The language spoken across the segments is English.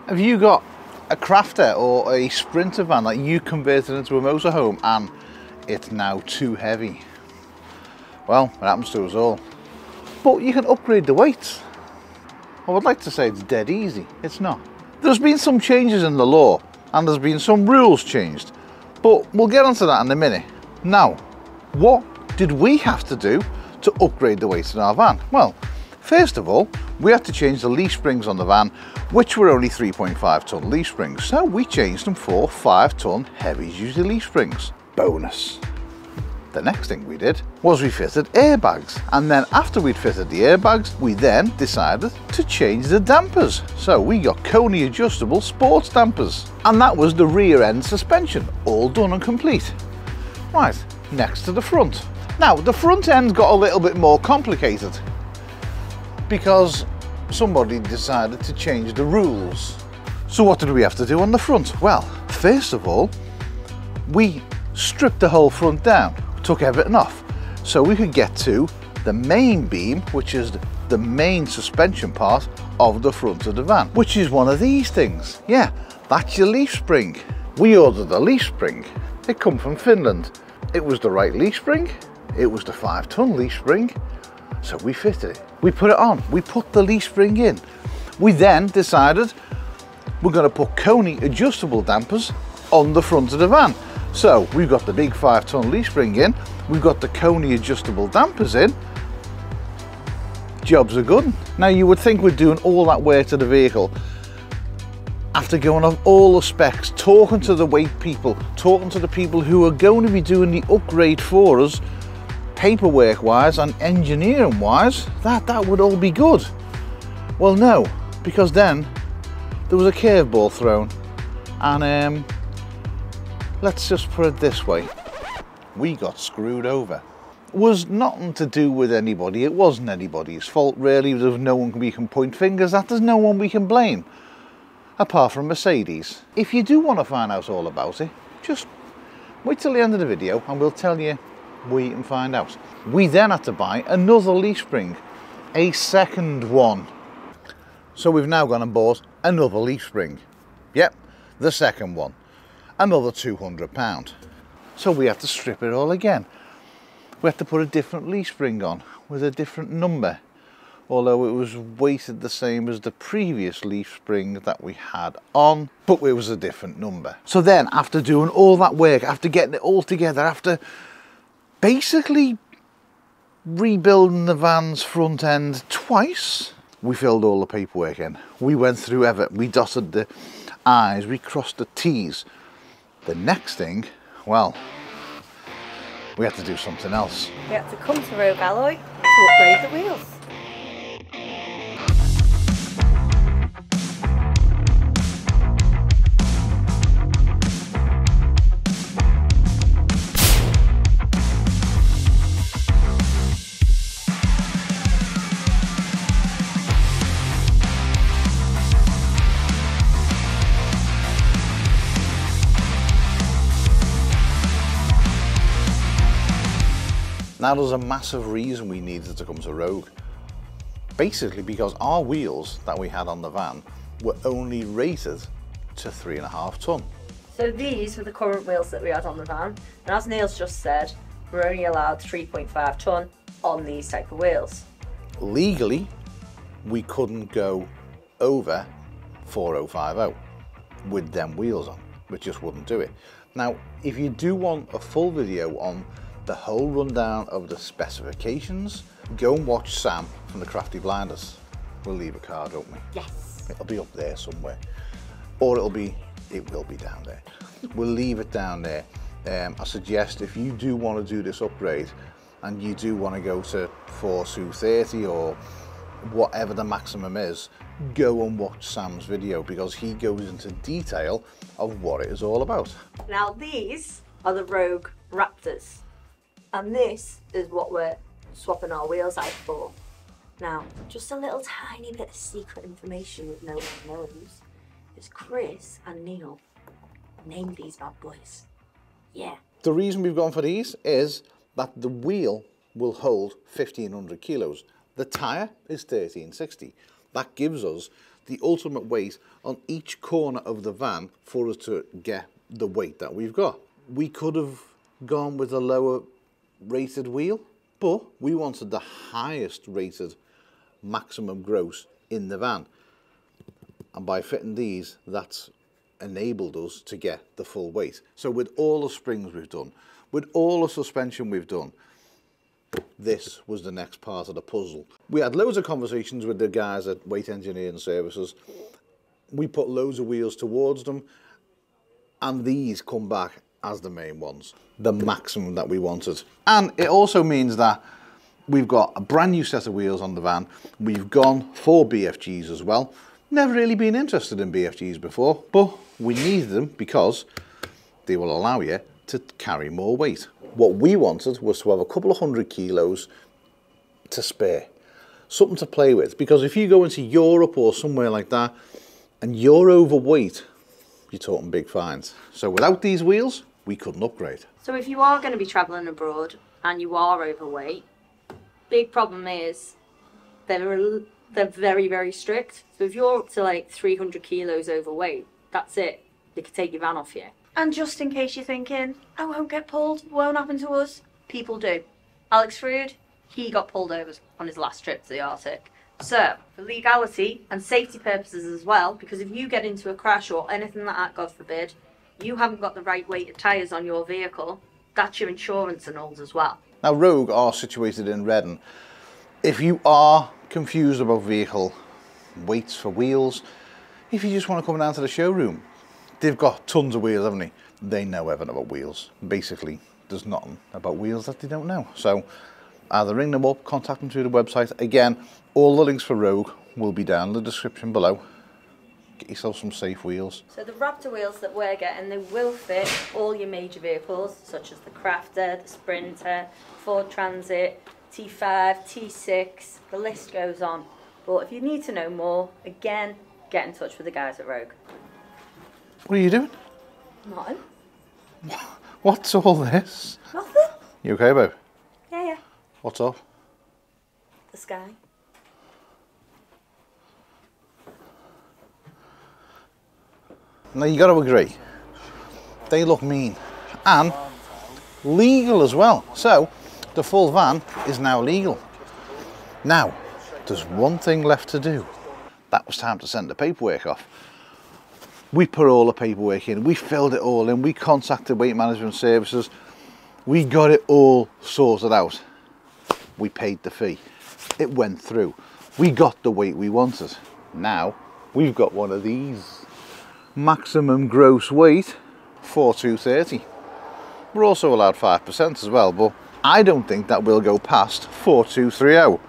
Have you got a crafter or a sprinter van that you converted into a motorhome and it's now too heavy? Well, it happens to us all. But you can upgrade the weights. I would like to say it's dead easy. It's not. There's been some changes in the law and there's been some rules changed, but we'll get onto that in a minute. Now, what did we have to do to upgrade the weights in our van? Well, first of all, we had to change the leaf springs on the van, which were only 3.5 ton leaf springs. So we changed them for 5 ton heavy duty leaf springs. Bonus. The next thing we did was we fitted airbags. And then after we'd fitted the airbags, we then decided to change the dampers. So we got Coney adjustable sports dampers. And that was the rear end suspension, all done and complete. Right, next to the front. Now, the front end got a little bit more complicated because somebody decided to change the rules. So what did we have to do on the front? Well, first of all, we stripped the whole front down, took everything off, so we could get to the main beam, which is the main suspension part of the front of the van, which is one of these things. Yeah, that's your leaf spring. We ordered a leaf spring. It come from Finland. It was the right leaf spring. It was the 5 ton leaf spring. So we fitted it. We put it on. We put the leaf spring in. We then decided we're going to put Coney adjustable dampers on the front of the van. So we've got the big 5 ton leaf spring in. We've got the Coney adjustable dampers in. Jobs are good. Now you would think we're doing all that work to the vehicle after going off all the specs, talking to the weight people, talking to the people who are going to be doing the upgrade for us, paperwork wise and engineering wise, that would all be good. Well, no, because then there was a curveball thrown, and let's just put it this way, we got screwed over. It was nothing to do with anybody. It wasn't anybody's fault really. There's no one we can point fingers at. There's no one we can blame apart from Mercedes. If you do want to find out all about it, just wait till the end of the video and we'll tell you where you can find out. We then had to buy another leaf spring, a second one. So we've now gone and bought another leaf spring. Yep, the second one. Another £200. So we had to strip it all again. We had to put a different leaf spring on with a different number, although it was weighted the same as the previous leaf spring that we had on, but it was a different number. So then after doing all that work, after getting it all together, after basically rebuilding the van's front end twice, we filled all the paperwork in. We went through everything. We dotted the I's, we crossed the T's. The next thing, well, we had to do something else. We had to come to Rogue Alloy to upgrade the wheels. Now there's a massive reason we needed to come to Rogue. Basically because our wheels that we had on the van were only rated to 3.5 ton. So these were the current wheels that we had on the van, and as Neil's just said, we're only allowed 3.5 ton on these type of wheels. Legally, we couldn't go over 4050 with them wheels on. We just wouldn't do it. Now, if you do want a full video on the whole rundown of the specifications, go and watch Sam from the Crafty Blinders. We'll leave a card, won't we? Yes. It'll be up there somewhere, or it will be down there. We'll leave it down there. I suggest if you do want to do this upgrade and you do want to go to 4230 or whatever the maximum is, go and watch Sam's video because he goes into detail of what it is all about. Now these are the Rogue Raptors, and this is what we're swapping our wheels out for. Now, just a little tiny bit of secret information that no one knows is Chris and Neil named these bad boys. Yeah. The reason we've gone for these is that the wheel will hold 1500 kilos. The tyre is 1360. That gives us the ultimate weight on each corner of the van for us to get the weight that we've got. We could have gone with a lower rated wheel, but we wanted the highest rated maximum gross in the van. And by fitting these, that's enabled us to get the full weight. So with all the springs we've done, with all the suspension we've done, this was the next part of the puzzle. We had loads of conversations with the guys at Weight Engineering Services. We put loads of wheels towards them, and these come back as the main ones, the maximum that we wanted. And it also means that we've got a brand new set of wheels on the van. We've gone for BFGs as well. Never really been interested in BFGs before, but we needed them because they will allow you to carry more weight. What we wanted was to have a couple of 100 kilos to spare, something to play with, because if you go into Europe or somewhere like that and you're overweight, you're talking big fines. So without these wheels, we couldn't upgrade. So if you are going to be travelling abroad and you are overweight, big problem is they're very, very strict. So if you're up to like 300 kilos overweight, that's it. They could take your van off you. And just in case you're thinking, I won't get pulled, won't happen to us, people do. Alex Frood, he got pulled over on his last trip to the Arctic. So, for legality and safety purposes as well, because if you get into a crash or anything like that, God forbid, you haven't got the right weight of tyres on your vehicle, that's your insurance annulled as well. Now, Rogue are situated in Reading. If you are confused about vehicle weights for wheels, if you just want to come down to the showroom, they've got tons of wheels, haven't they? They know everything about wheels. Basically, there's nothing about wheels that they don't know. So either ring them up, contact them through the website. Again, all the links for Rogue will be down in the description below. Get yourself some safe wheels. So the Raptor wheels that we're getting, they will fit all your major vehicles, such as the Crafter, the Sprinter, Ford Transit, T5, T6, the list goes on. But if you need to know more, again, get in touch with the guys at Rogue. What are you doing? Nothing. What's all this? Nothing. You okay, babe? Yeah. What's up? The sky. Now you got to agree, they look mean and legal as well. So the full van is now legal. Now there's one thing left to do. That was time to send the paperwork off. We put all the paperwork in, we filled it all in, we contacted Weight Management Services, we got it all sorted out. We paid the fee, it went through, we got the weight we wanted. Now we've got one of these. Maximum gross weight 4230. We're also allowed 5% as well, but I don't think that will go past 4230.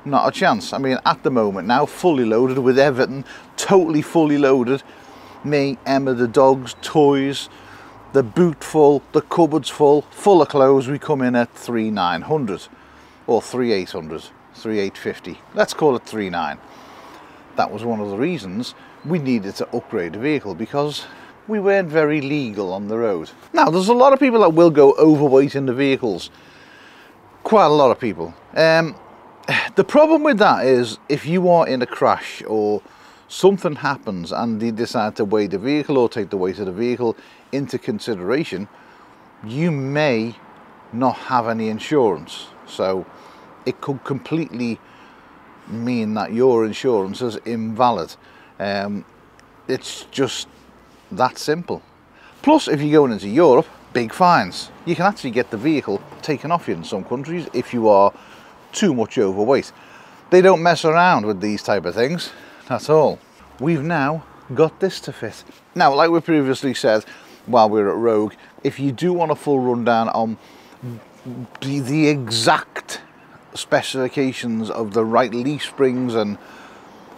Not a chance. I mean, at the moment now, fully loaded with everything, totally fully loaded. Me, Emma, the dogs, toys, the boot full, the cupboards full of clothes. We come in at 3900 or 3800, 3850. Let's call it 39. That was one of the reasons we needed to upgrade the vehicle, because we weren't very legal on the road. Now, there's a lot of people that will go overweight in the vehicles. Quite a lot of people. The problem with that is if you are in a crash or something happens and they decide to weigh the vehicle or take the weight of the vehicle into consideration, you may not have any insurance. So it could completely mean that your insurance is invalid. It's just that simple. Plus, if you're going into Europe, big fines. You can actually get the vehicle taken off you in some countries if you are too much overweight. They don't mess around with these type of things at all. We've now got this to fit. Now, like we previously said while we were at Rogue, if you do want a full rundown on the exact specifications of the right leaf springs and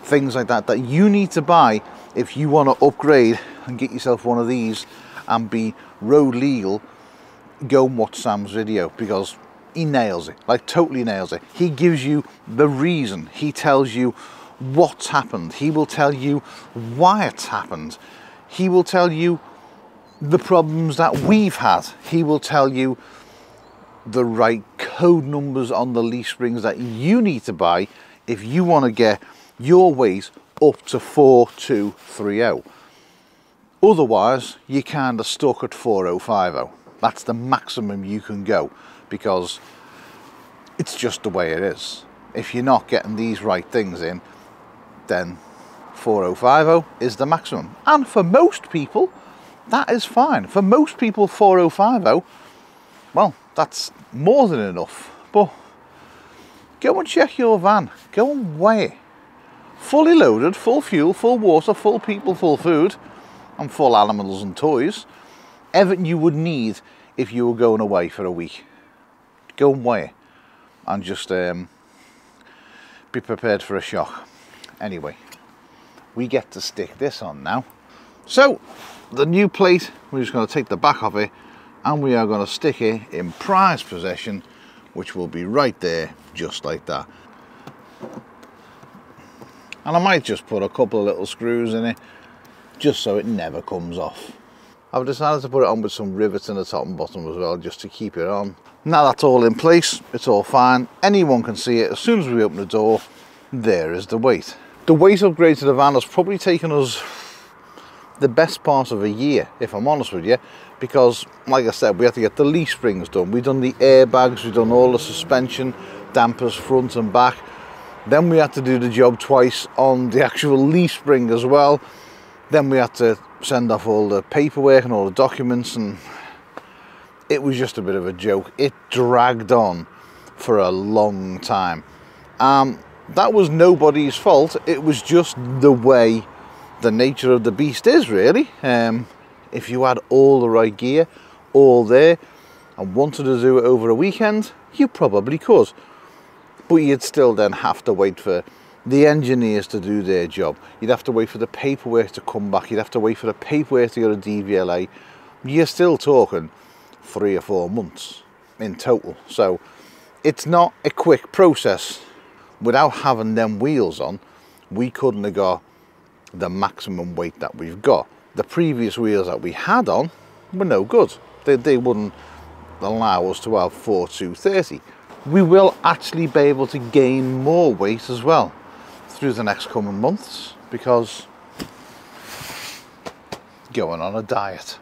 things like that that you need to buy if you want to upgrade and get yourself one of these and be road legal, go and watch Sam's video, because he nails it, like totally nails it. He gives you the reason, he tells you what's happened, he will tell you why it's happened, he will tell you the problems that we've had, he will tell you the right code numbers on the leaf springs that you need to buy if you want to get your weight up to 4230. Otherwise, you're kind of stuck at 4050. That's the maximum you can go, because it's just the way it is. If you're not getting these right things in, then 4050 is the maximum. And for most people, that is fine. For most people, 4050, well, that's more than enough. But go and check your van. Go and weigh it. Fully loaded, full fuel, full water, full people, full food, and full animals and toys. Everything you would need if you were going away for a week. Go and weigh it. And just be prepared for a shock. Anyway, we get to stick this on now. So, the new plate, we're just going to take the back of it and we are going to stick it in prize position, which will be right there, just like that. And I might just put a couple of little screws in it, just so it never comes off. I've decided to put it on with some rivets in the top and bottom as well, just to keep it on. Now that's all in place, it's all fine. Anyone can see it. As soon as we open the door, there is the weight. The weight upgrade to the van has probably taken us the best part of a year, if I'm honest with you, because like I said, we had to get the leaf springs done. We've done the airbags, we've done all the suspension, dampers front and back. Then we had to do the job twice on the actual leaf spring as well. Then we had to send off all the paperwork and all the documents, and it was just a bit of a joke. It dragged on for a long time. That was nobody's fault. It was just the way the nature of the beast is, really. If you had all the right gear, all there, and wanted to do it over a weekend, you probably could. But you'd still then have to wait for the engineers to do their job. You'd have to wait for the paperwork to come back. You'd have to wait for the paperwork to go to DVLA. You're still talking 3 or 4 months in total. So it's not a quick process. Without having them wheels on, we couldn't have got the maximum weight that we've got. The previous wheels that we had on were no good. They wouldn't allow us to have 4230. We will actually be able to gain more weight as well through the next coming months, because going on a diet.